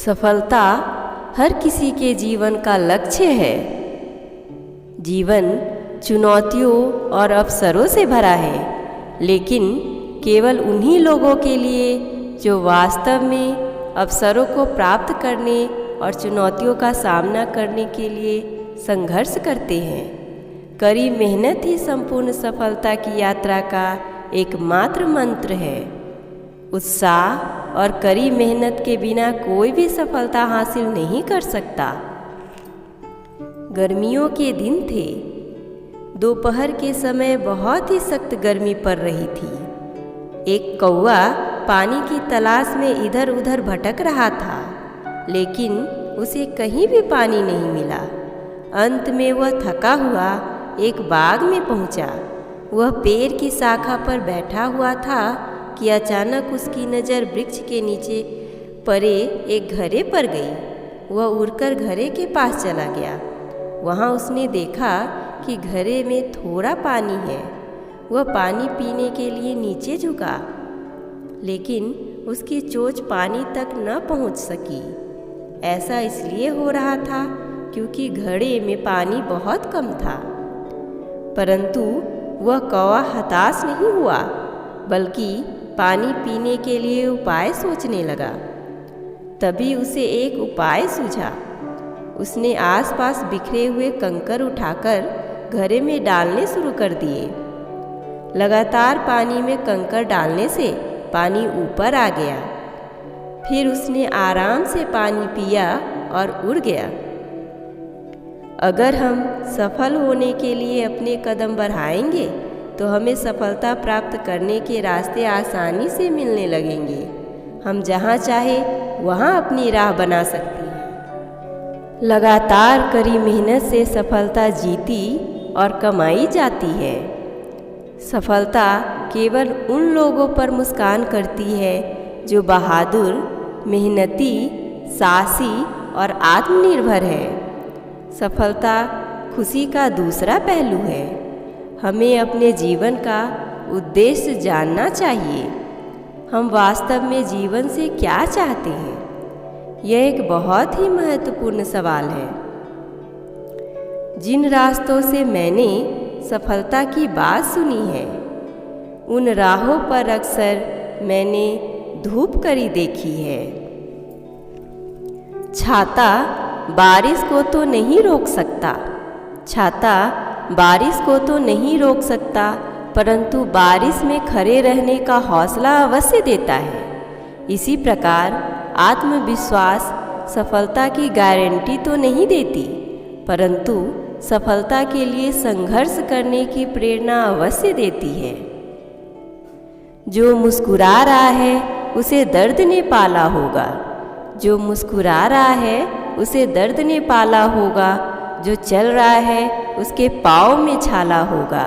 सफलता हर किसी के जीवन का लक्ष्य है। जीवन चुनौतियों और अवसरों से भरा है, लेकिन केवल उन्हीं लोगों के लिए जो वास्तव में अवसरों को प्राप्त करने और चुनौतियों का सामना करने के लिए संघर्ष करते हैं। कड़ी मेहनत ही संपूर्ण सफलता की यात्रा का एकमात्र मंत्र है। उत्साह और कड़ी मेहनत के बिना कोई भी सफलता हासिल नहीं कर सकता। गर्मियों के दिन थे। दोपहर के समय बहुत ही सख्त गर्मी पड़ रही थी। एक कौवा पानी की तलाश में इधर उधर भटक रहा था, लेकिन उसे कहीं भी पानी नहीं मिला। अंत में वह थका हुआ एक बाग में पहुंचा। वह पेड़ की शाखा पर बैठा हुआ था कि अचानक उसकी नज़र वृक्ष के नीचे पड़े एक घड़े पर गई। वह उड़कर घड़े के पास चला गया। वहाँ उसने देखा कि घड़े में थोड़ा पानी है। वह पानी पीने के लिए नीचे झुका, लेकिन उसकी चोंच पानी तक न पहुँच सकी। ऐसा इसलिए हो रहा था क्योंकि घड़े में पानी बहुत कम था। परंतु वह कौवा हताश नहीं हुआ, बल्कि पानी पीने के लिए उपाय सोचने लगा। तभी उसे एक उपाय सूझा। उसने आसपास बिखरे हुए कंकर उठाकर घड़े में डालने शुरू कर दिए। लगातार पानी में कंकर डालने से पानी ऊपर आ गया। फिर उसने आराम से पानी पिया और उड़ गया। अगर हम सफल होने के लिए अपने कदम बढ़ाएंगे तो हमें सफलता प्राप्त करने के रास्ते आसानी से मिलने लगेंगे। हम जहाँ चाहे वहाँ अपनी राह बना सकते हैं। लगातार कड़ी मेहनत से सफलता जीती और कमाई जाती है। सफलता केवल उन लोगों पर मुस्कान करती है जो बहादुर, मेहनती, साहसी और आत्मनिर्भर है। सफलता खुशी का दूसरा पहलू है। हमें अपने जीवन का उद्देश्य जानना चाहिए। हम वास्तव में जीवन से क्या चाहते हैं? यह एक बहुत ही महत्वपूर्ण सवाल है। जिन रास्तों से मैंने सफलता की बात सुनी है, उन राहों पर अक्सर मैंने धूप कड़ी देखी है। छाता बारिश को तो नहीं रोक सकता। छाता बारिश को तो नहीं रोक सकता, परंतु बारिश में खड़े रहने का हौसला अवश्य देता है। इसी प्रकार आत्मविश्वास सफलता की गारंटी तो नहीं देती, परंतु सफलता के लिए संघर्ष करने की प्रेरणा अवश्य देती है। जो मुस्कुरा रहा है उसे दर्द ने पाला होगा। जो मुस्कुरा रहा है उसे दर्द ने पाला होगा। जो चल रहा है उसके पाँव में छाला होगा।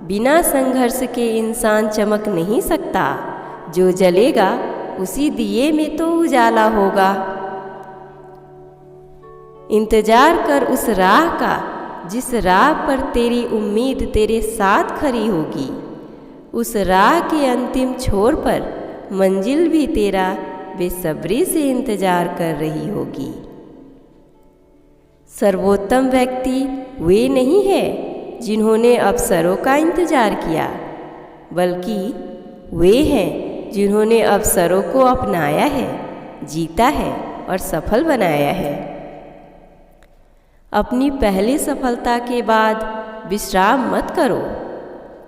बिना संघर्ष के इंसान चमक नहीं सकता। जो जलेगा उसी दिए में तो उजाला होगा। इंतजार कर उस राह का जिस राह पर तेरी उम्मीद तेरे साथ खड़ी होगी। उस राह के अंतिम छोर पर मंजिल भी तेरा बेसब्री से इंतजार कर रही होगी। सर्वोत्तम व्यक्ति वे नहीं है जिन्होंने अवसरों का इंतजार किया, बल्कि वे हैं जिन्होंने अवसरों को अपनाया है, जीता है और सफल बनाया है। अपनी पहली सफलता के बाद विश्राम मत करो,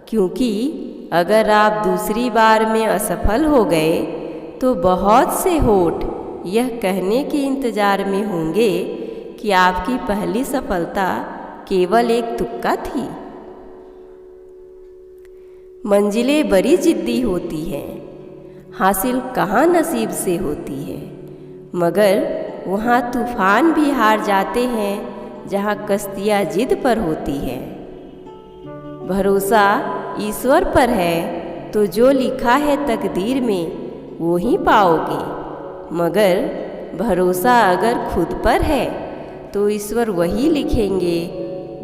क्योंकि अगर आप दूसरी बार में असफल हो गए तो बहुत से होठ यह कहने के इंतजार में होंगे कि आपकी पहली सफलता केवल एक तुक्का थी। मंजिलें बड़ी जिद्दी होती हैं, हासिल कहाँ नसीब से होती है, मगर वहाँ तूफान भी हार जाते हैं जहाँ कश्तियाँ जिद पर होती हैं। भरोसा ईश्वर पर है तो जो लिखा है तकदीर में वो ही पाओगे, मगर भरोसा अगर खुद पर है तो ईश्वर वही लिखेंगे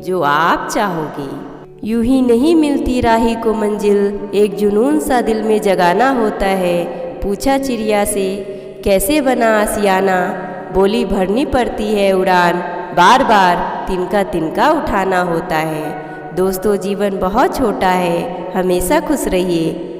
जो आप चाहोगे। यूं ही नहीं मिलती राही को मंजिल, एक जुनून सा दिल में जगाना होता है। पूछा चिड़िया से कैसे बना आशियाना, बोली भरनी पड़ती है उड़ान, बार बार तिनका तिनका उठाना होता है। दोस्तों, जीवन बहुत छोटा है, हमेशा खुश रहिए।